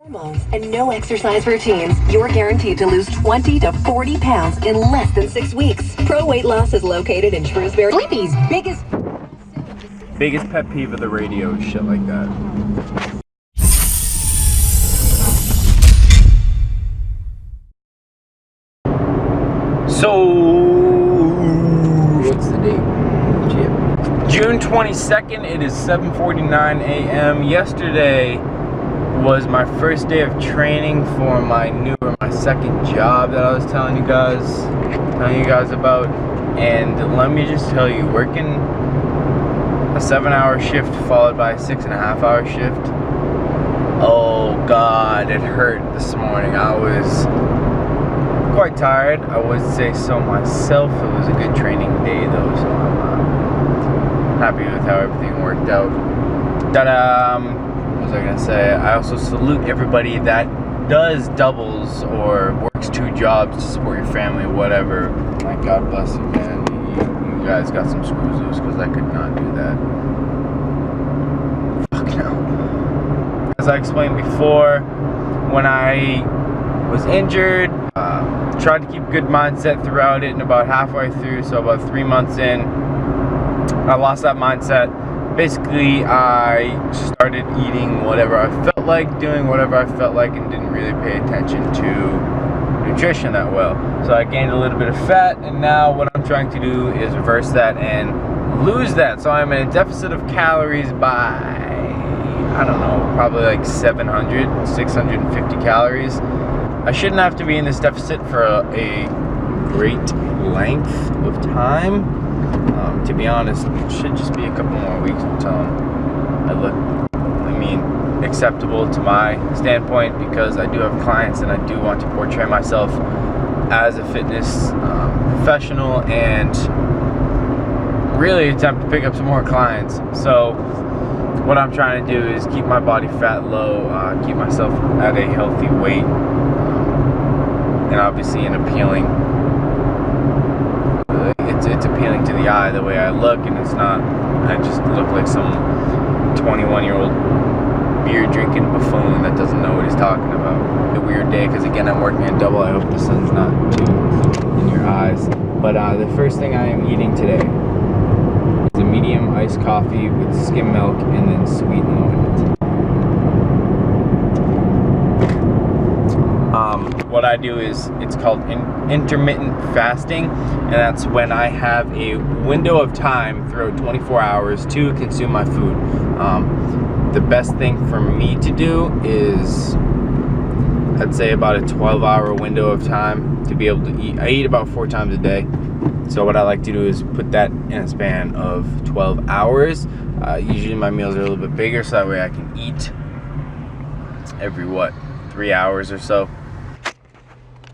And no exercise routines, you're guaranteed to lose 20 to 40 pounds in less than 6 weeks. Pro Weight Loss is located in Shrewsbury. Sleepy's biggest pet peeve of the radio is shit like that. So, what's the date? June 22nd, it is 7:49 a.m. Yesterday was my first day of training for my second job that I was telling you guys about. And let me just tell you, working a 7-hour shift followed by a 6.5-hour shift, oh god, it hurt this morning. I was quite tired. I would say so myself. It was a good training day though, so I'm happy with how everything worked out. What was I gonna say? I also salute everybody that does doubles or works 2 jobs to support your family, whatever. My God bless you, man. You guys got some screws loose, because I could not do that. Fuck no. As I explained before, when I was injured, tried to keep a good mindset throughout it, and about halfway through, so about 3 months in, I lost that mindset. Basically, I started eating whatever I felt like, doing whatever I felt like, and didn't really pay attention to nutrition that well. So I gained a little bit of fat, and now what I'm trying to do is reverse that and lose that. So I'm in a deficit of calories by, I don't know, probably like 650 calories. I shouldn't have to be in this deficit for a great length of time. To be honest, it should just be a couple more weeks until I look, acceptable to my standpoint, because I do have clients and I do want to portray myself as a fitness professional and really attempt to pick up some more clients. So what I'm trying to do is keep my body fat low, keep myself at a healthy weight, and obviously an appealing, it's appealing to the eye the way I look, and it's not, I just look like some 21-year-old beer drinking buffoon that doesn't know what he's talking about. A weird day, because again I'm working a double. I hope the sun's not too in your eyes. But the first thing I am eating today is a medium iced coffee with skim milk and then sweet low in it. What I do is, it's called intermittent fasting, and that's when I have a window of time throughout 24 hours to consume my food. The best thing for me to do is, I'd say about a 12-hour window of time to be able to eat. I eat about 4 times a day. So what I like to do is put that in a span of 12 hours. Usually my meals are a little bit bigger, so that way I can eat every, 3 hours or so.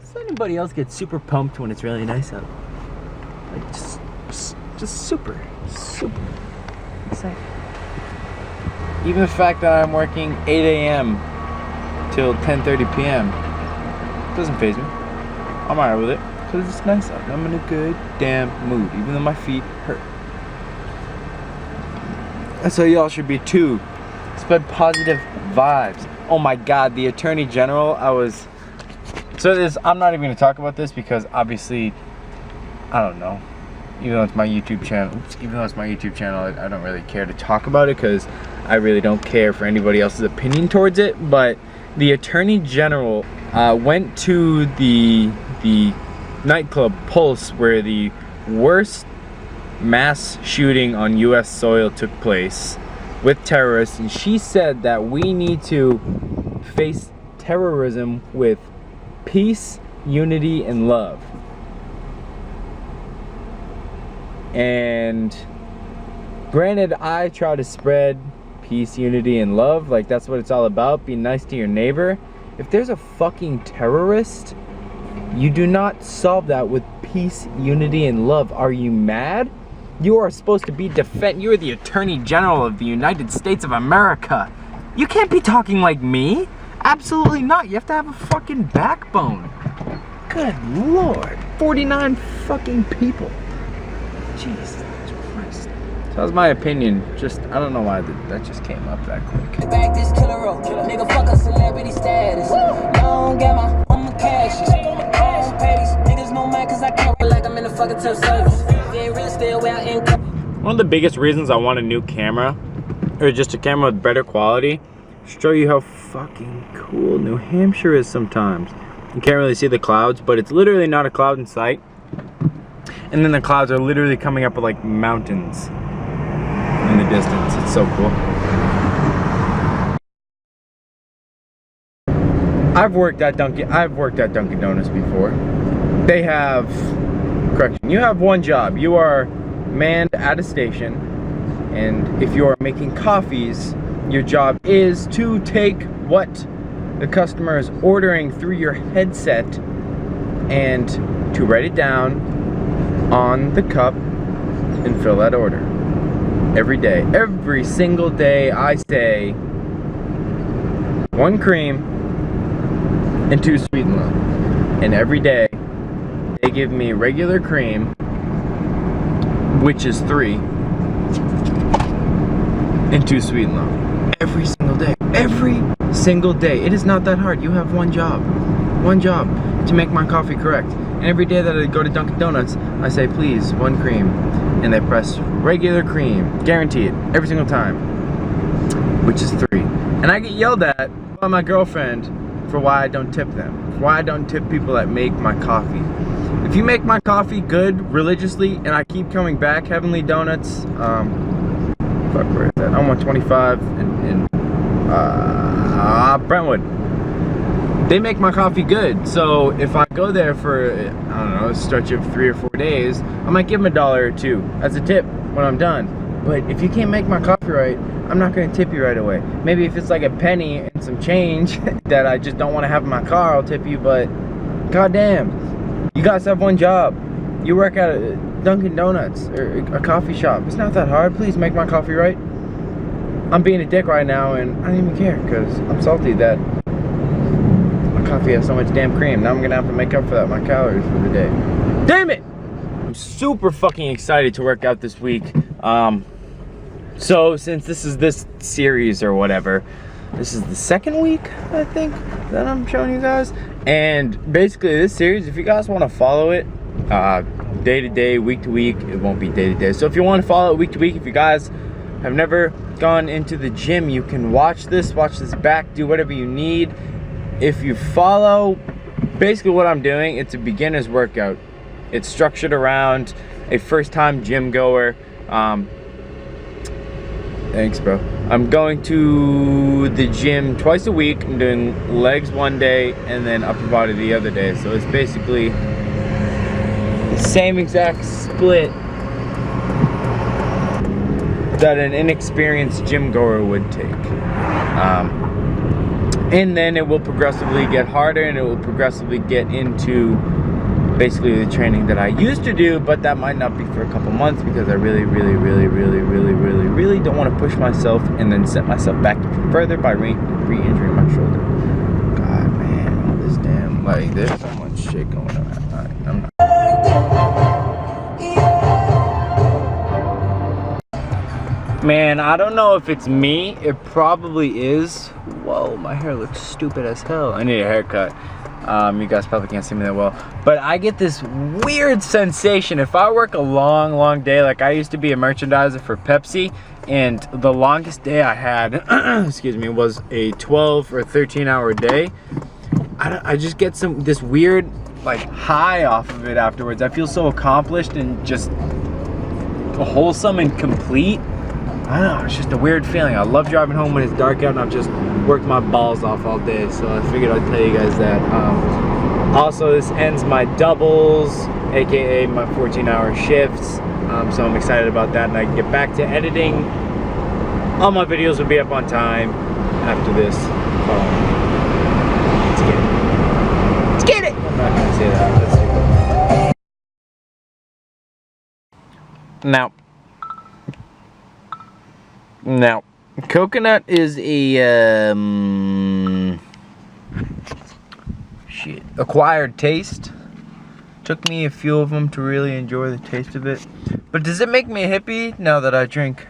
Does anybody else get super pumped when it's really nice out? Like just super excited. Even the fact that I'm working 8 a.m. till 10:30 p.m. doesn't faze me. I'm alright with it, because it's nice out. I'm in a good damn mood, even though my feet hurt. That's how y'all should be too. Spread positive vibes. Oh my god, the Attorney General, I'm not even going to talk about this, because obviously, I don't know. Even though it's my YouTube channel, I don't really care to talk about it, because I really don't care for anybody else's opinion towards it. But the Attorney General went to the nightclub Pulse, where the worst mass shooting on US soil took place with terrorists, and she said that we need to face terrorism with peace, unity, and love. And granted, I try to spread peace, unity, and love. Like, that's what it's all about. Be nice to your neighbor. If there's a fucking terrorist, you do not solve that with peace, unity, and love. Are you mad? You are supposed to be you are the Attorney General of the United States of America. You can't be talking like me. Absolutely not. You have to have a fucking backbone. Good lord. 49 fucking people. Jesus Christ. So that's my opinion. Just, I don't know why that just came up that quick. Back this killer road. Nigga fuck a celebrity stash. One of the biggest reasons I want a new camera, or just a camera with better quality, show you how fucking cool New Hampshire is sometimes. You can't really see the clouds, but it's literally not a cloud in sight. And then the clouds are literally coming up with like mountains in the distance. It's so cool. I've worked at Dunkin' Donuts before. They have, correction, you have one job. You are manned at a station, and if you are making coffees, your job is to take what the customer is ordering through your headset and to write it down on the cup and fill that order. Every day, every single day, I say 1 cream and 2 sweet and low. And every day they give me regular cream, which is 3, and 2 sweet and low. Every single day. Every single day. It is not that hard. You have one job to make my coffee correct. And every day that I go to Dunkin' Donuts, I say, please, 1 cream. And they press regular cream. Guarantee it. Every single time. Which is 3. And I get yelled at by my girlfriend for why I don't tip them. For why I don't tip people that make my coffee. If you make my coffee good, religiously, and I keep coming back, Heavenly Donuts, fuck, where is that? I'm on 25 in Brentwood. They make my coffee good, so if I go there for, I don't know, a stretch of 3 or 4 days, I might give them $1 or 2 as a tip when I'm done. But if you can't make my coffee right, I'm not gonna tip you right away. Maybe if it's like a penny and some change that I just don't want to have in my car, I'll tip you, but goddamn, you guys have one job. You work at a Dunkin' Donuts or a coffee shop. It's not that hard. Please make my coffee right. I'm being a dick right now, and I don't even care because I'm salty that my coffee has so much damn cream. Now I'm gonna have to make up for that, my calories for the day. Damn it! I'm super fucking excited to work out this week. So since this is this series or whatever, this is the 2nd week, I think, that I'm showing you guys. And basically this series, if you guys want to follow it, day to day, week to week, it won't be day to day. So if you want to follow it week to week, if you guys have never gone into the gym, you can watch this back, do whatever you need. If you follow basically what I'm doing, it's a beginner's workout. It's structured around a first-time gym goer. Thanks, bro. I'm going to the gym twice a week. I'm doing legs one day and then upper body the other day. So it's basically the same exact split that an inexperienced gym goer would take. And then it will progressively get harder, and it will progressively get into basically the training that I used to do, but that might not be for a couple months because I really don't want to push myself and then set myself back even further by re-injuring my shoulder. God, man, all this damn, like, there's so much shit going on. I'm not. Man, I don't know if it's me. It probably is. Whoa, my hair looks stupid as hell. I need a haircut. You guys probably can't see me that well, but I get this weird sensation if I work a long day. Like, I used to be a merchandiser for Pepsi, and the longest day I had excuse me, was a 12 or 13 hour day. I just get this weird like high off of it afterwards. I feel so accomplished and just wholesome and complete. I don't know, it's just a weird feeling. I love driving home when it's dark out and I've just worked my balls off all day, so I figured I'd tell you guys that. Also, this ends my doubles, aka my 14-hour shifts, so I'm excited about that, and I can get back to editing. All my videos will be up on time after this. Let's get it! I'm not gonna say that. Let's see. Now, coconut is a acquired taste. Took me a few of them to really enjoy the taste of it. But does it make me a hippie now that I drink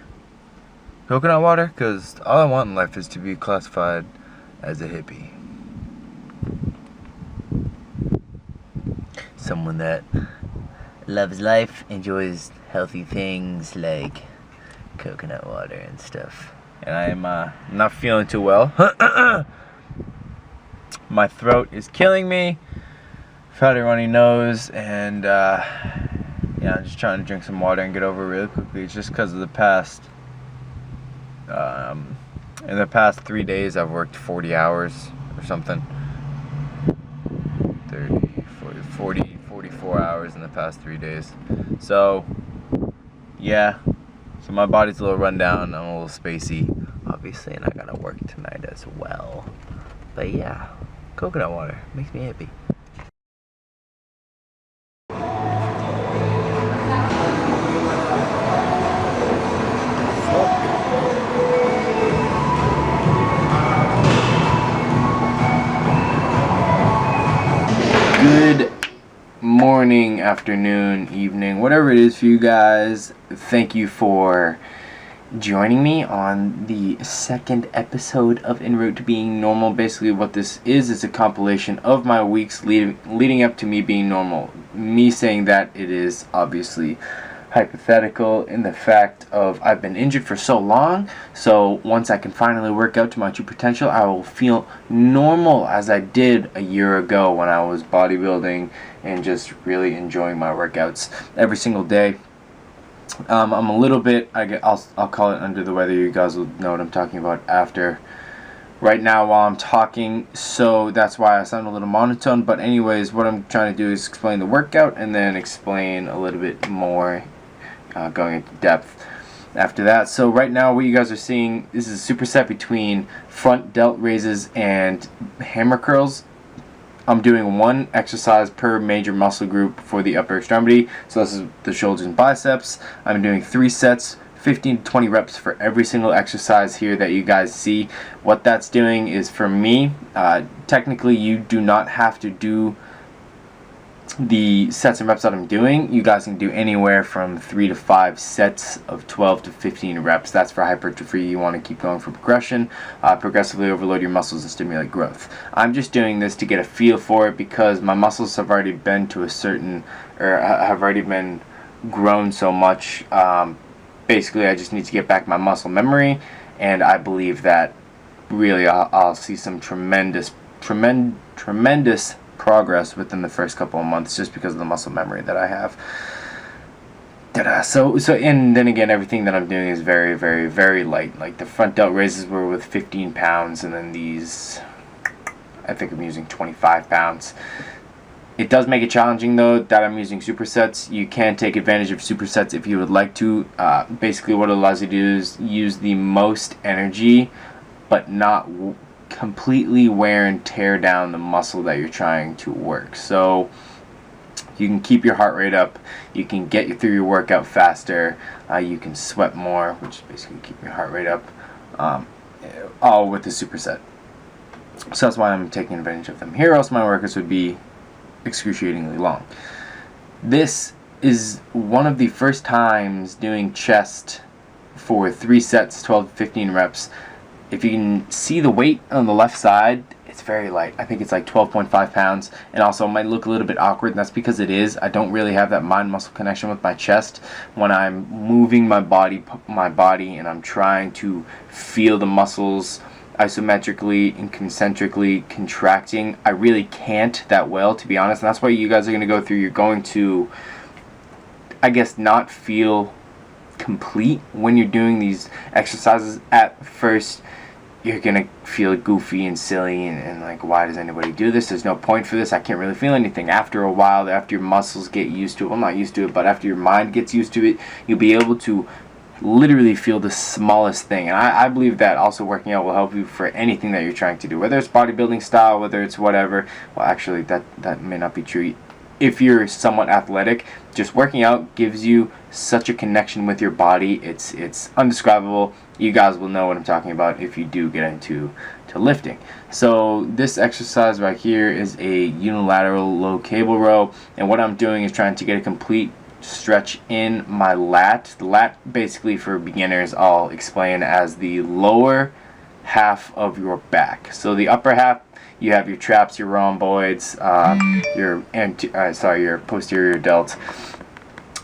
coconut water? Because all I want in life is to be classified as a hippie. Someone that loves life, enjoys healthy things like coconut water and stuff. And I'm not feeling too well. My throat is killing me. Fatty runny nose, and yeah, I'm just trying to drink some water and get over it really quickly. It's just because of the past, in the past 3 days, I've worked 40 hours or something. 44 hours in the past 3 days. So, yeah. So my body's a little run down. I'm a little spacey, obviously, and I gotta work tonight as well. But yeah, coconut water makes me happy. Good morning, afternoon, evening, whatever it is for you guys. Thank you for joining me on the second episode of En Route to Being Normal. Basically what this is a compilation of my weeks leading up to me being normal. Me saying that it is obviously hypothetical in the fact of I've been injured for so long, so once I can finally work out to my true potential, I will feel normal as I did a year ago when I was bodybuilding and just really enjoying my workouts every single day. I'm a little bit, I'll call it under the weather. You guys will know what I'm talking about after. Right now while I'm talking, so that's why I sound a little monotone. But anyways, what I'm trying to do is explain the workout and then explain a little bit more, going into depth after that. So right now what you guys are seeing, this is a superset between front delt raises and hammer curls. I'm doing one exercise per major muscle group for the upper extremity. So this is the shoulders and biceps. I'm doing 3 sets, 15 to 20 reps for every single exercise here that you guys see. What that's doing is, for me, technically you do not have to do the sets and reps that I'm doing. You guys can do anywhere from 3 to 5 sets of 12 to 15 reps. That's for hypertrophy. You want to keep going for progression, progressively overload your muscles and stimulate growth. I'm just doing this to get a feel for it because my muscles have already been to a certain, or have already been grown so much. Basically, I just need to get back my muscle memory, and I believe that really I'll see some tremendous progress within the first couple of months just because of the muscle memory that I have. So and then again, everything that I'm doing is very, very, very light. Like the front delt raises were with 15 pounds, and then these, I think I'm using 25 pounds. It does make it challenging though that I'm using supersets. You can take advantage of supersets if you would like to. Basically what it allows you to do is use the most energy but not completely wear and tear down the muscle that you're trying to work. So you can keep your heart rate up, you can get you through your workout faster, you can sweat more, which is basically keep your heart rate up, all with the superset. So that's why I'm taking advantage of them. Here else my workouts would be excruciatingly long. This is one of the first times doing chest for 3 sets, 12 to 15 reps. If you can see the weight on the left side, it's very light. I think it's like 12.5 pounds, and also it might look a little bit awkward, and that's because it is. I don't really have that mind-muscle connection with my chest when I'm moving my body and I'm trying to feel the muscles isometrically and concentrically contracting. I really can't that well, to be honest, and that's why you guys are going to go through. You're going to, I guess, not feel complete when you're doing these exercises at first. You're gonna feel goofy and silly and like, why does anybody do this? There's no point for this. I can't really feel anything. After a while, after your muscles get used to it, well, not used to it, but after your mind gets used to it, you'll be able to literally feel the smallest thing. And I believe that also working out will help you for anything that you're trying to do, whether it's bodybuilding style, whether it's whatever. Well, actually, that may not be true. If you're somewhat athletic, just working out gives you such a connection with your body. It's undescribable. You guys will know what I'm talking about if you do get into lifting. So this exercise right here is a unilateral low cable row, and what I'm doing is trying to get a complete stretch in my lat. The lat, basically for beginners, I'll explain as the lower half of your back. So the upper half, you have your traps, your rhomboids, your posterior delt.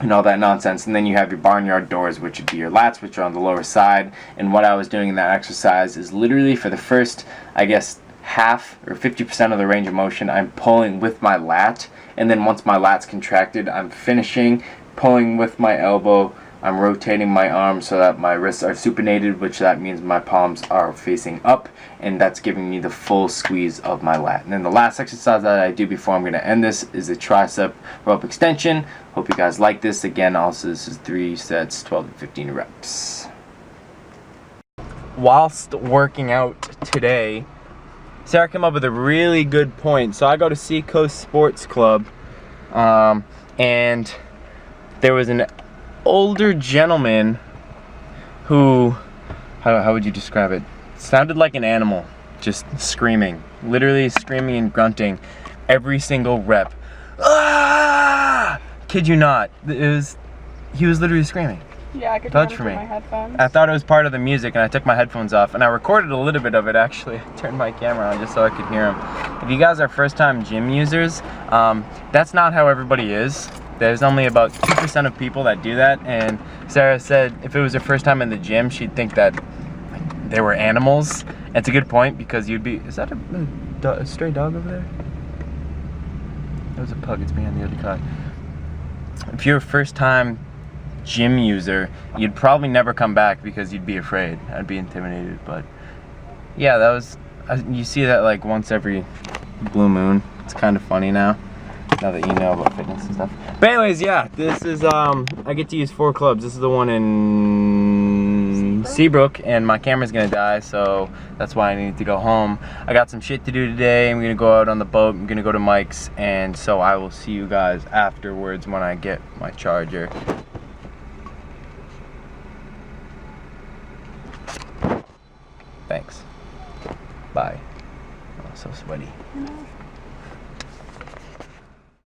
and all that nonsense. And then you have your barnyard doors, which would be your lats, which are on the lower side. And what I was doing in that exercise is literally for the first, I guess, half or 50% of the range of motion, I'm pulling with my lat, and then once my lat's contracted, I'm finishing pulling with my elbow. I'm rotating my arms so that my wrists are supinated, which that means my palms are facing up, and that's giving me the full squeeze of my lat. And then the last exercise that I do before I'm going to end this is the tricep rope extension. Hope you guys like this. Again, also this is 3 sets, 12 to 15 reps. Whilst working out today, Sarah came up with a really good point. So I go to Seacoast Sports Club, and there was an older gentleman who, how would you describe it? Sounded like an animal, just screaming, literally screaming and grunting every single rep. Ah! Kid you not, he was literally screaming. Yeah, I could Touch turn for me. my headphones. I thought it was part of the music, and I took my headphones off, and I recorded a little bit of it actually. I turned my camera on just so I could hear him. If you guys are first-time gym users, that's not how everybody is. There's only about 2% of people that do that, and Sarah said if it was her first time in the gym, she'd think that they were animals. And it's a good point, because you'd be, is that a stray dog over there? That was a pug, it's behind the other car. If you're a first-time gym user, you'd probably never come back because you'd be afraid. I'd be intimidated. But yeah, that was, you see that like once every blue moon. It's kind of funny now that you know about fitness and stuff. But anyways, yeah, this is I get to use 4 clubs. This is the one in Seabrook, and my camera's gonna die, so that's why I need to go home. I got some shit to do today. I'm gonna go out on the boat. I'm gonna go to Mike's, and so I will see you guys afterwards when I get my charger. Thanks. Bye. Oh, so sweaty.